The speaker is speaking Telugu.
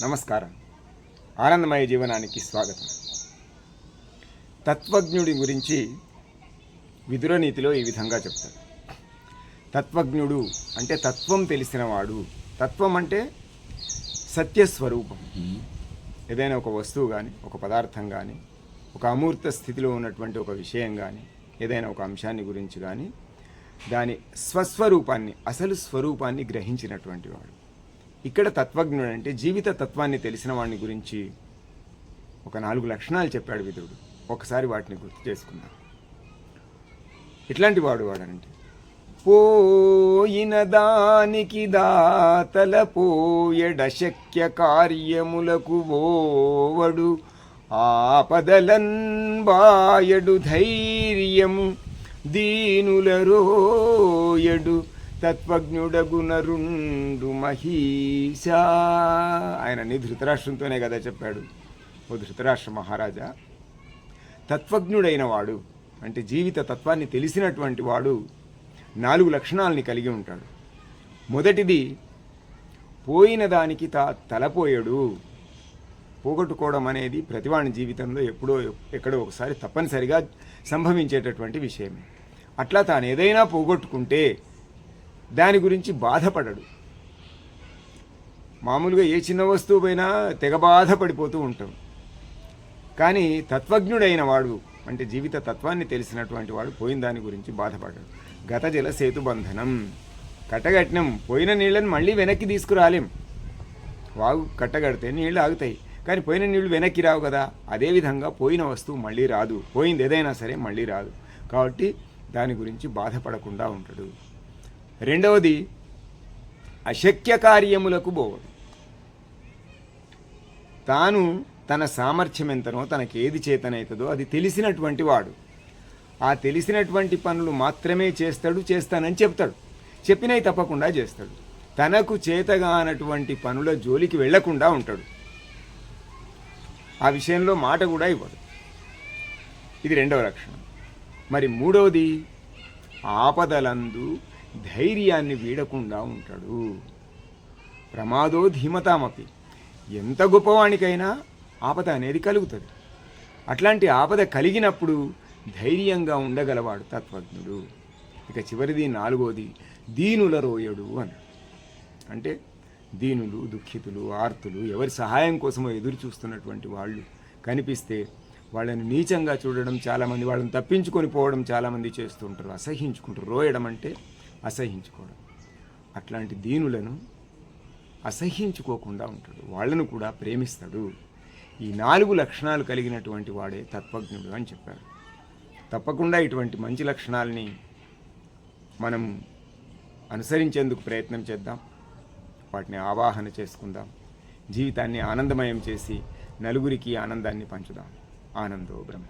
నమస్కారం. ఆనందమయ జీవనానికి స్వాగతం. తత్వజ్ఞుడి గురించి విదురనీతిలో ఈ విధంగా చెప్తాడు. తత్వజ్ఞుడు అంటే తత్వం తెలిసినవాడు. తత్వం అంటే సత్యస్వరూపం. ఏదైనా ఒక వస్తువు కానీ, ఒక పదార్థం కానీ, ఒక అమూర్త స్థితిలో ఉన్నటువంటి ఒక విషయం కానీ, ఏదైనా ఒక అంశాన్ని గురించి కానీ దాని స్వస్వరూపాన్ని, అసలు స్వరూపాన్ని గ్రహించినటువంటి వాడు. ఇక్కడ తత్వజ్ఞుడు అంటే జీవిత తత్వాన్ని తెలిసిన వాడిని గురించి ఒక 4 లక్షణాలు చెప్పాడు విదురుడు. ఒకసారి వాటిని గుర్తు చేసుకుందాం. ఇట్లాంటి వాడంటే పోయిన దానికి దాతల పోయడశక్య కార్యములకు ఓవడు ఆపదలన్ బాయడు ధైర్యము దీనుల రోయడు తత్వజ్ఞుడగునరుండు మహీష. ఆయనని ధృతరాష్ట్రంతోనే కదా చెప్పాడు. ఓ ధృతరాష్ట్ర మహారాజా, తత్వజ్ఞుడైన వాడు అంటే జీవిత తత్వాన్ని తెలిసినటువంటి వాడు 4 లక్షణాలని కలిగి ఉంటాడు. మొదటిది, పోయిన దానికి తలపోయాడు. పోగొట్టుకోవడం అనేది ప్రతివాని జీవితంలో ఎక్కడో ఒకసారి తప్పనిసరిగా సంభవించేటటువంటి విషయమే. అట్లా తాను ఏదైనా పోగొట్టుకుంటే దాని గురించి బాధపడడు. మామూలుగా ఏ చిన్న వస్తువు పైన తెగ బాధపడిపోతూ ఉంటాం. కానీ తత్వజ్ఞుడైన వాడు అంటే జీవిత తత్వాన్ని తెలిసినటువంటి వాడు పోయిన దాని గురించి బాధపడడు. గత జల సేతుబంధనం, కట్టగట్టినాం, పోయిన నీళ్ళని మళ్ళీ వెనక్కి తీసుకురాలేం. వాగు కట్టగడితే నీళ్ళు ఆగుతాయి, కానీ పోయిన నీళ్ళు వెనక్కి రావు కదా. అదేవిధంగా పోయిన వస్తువు మళ్ళీ రాదు. పోయింది ఏదైనా సరే మళ్ళీ రాదు. కాబట్టి దాని గురించి బాధపడకుండా ఉంటాడు. రెండవది, అశక్య కార్యములకు పోవడు. తాను తన సామర్థ్యం ఎంతనో, తనకి ఏది చేతనవుతుందో అది తెలిసినటువంటి వాడు. ఆ తెలిసినటువంటి పనులు మాత్రమే చేస్తానని చెప్తాడు. చెప్పినవి తప్పకుండా చేస్తాడు. తనకు చేతగానటువంటి పనుల జోలికి వెళ్లకుండా ఉంటాడు. ఆ విషయంలో మాట కూడా ఇవ్వడు. ఇది రెండవ లక్షణం. మరి మూడవది, ఆపదలందు ధైర్యాన్ని వీడకుండా ఉంటాడు. ప్రమాదో ధీమతామపి, ఎంత గొప్పవానికైనా ఆపద అనేది కలుగుతుంది. అట్లాంటి ఆపద కలిగినప్పుడు ధైర్యంగా ఉండగలవాడు తత్వజ్ఞుడు. ఇక చివరిది, నాలుగోది, దీనుల రోయడు అన్నాడు. అంటే దీనులు, దుఃఖితులు, ఆర్తులు, ఎవరి సహాయం కోసమో ఎదురు చూస్తున్నటువంటి వాళ్ళు కనిపిస్తే వాళ్ళని నీచంగా చూడడం చాలామంది, వాళ్ళని తప్పించుకొని పోవడం చాలామంది చేస్తుంటారు. అసహించుకుంటారు. రోయడం అంటే అసహించుకోవడం. అట్లాంటి దీనులను అసహించుకోకుండా ఉంటాడు. వాళ్ళను కూడా ప్రేమిస్తాడు. ఈ 4 లక్షణాలు కలిగినటువంటి వాడే తత్వజ్ఞుడు అని చెప్పాడు. తప్పకుండా ఇటువంటి మంచి లక్షణాలని మనం అనుసరించేందుకు ప్రయత్నం చేద్దాం. వాటిని ఆవాహన చేసుకుందాం. జీవితాన్ని ఆనందమయం చేసి నలుగురికి ఆనందాన్ని పంచుదాం. ఆనందో బ్రహ్మ.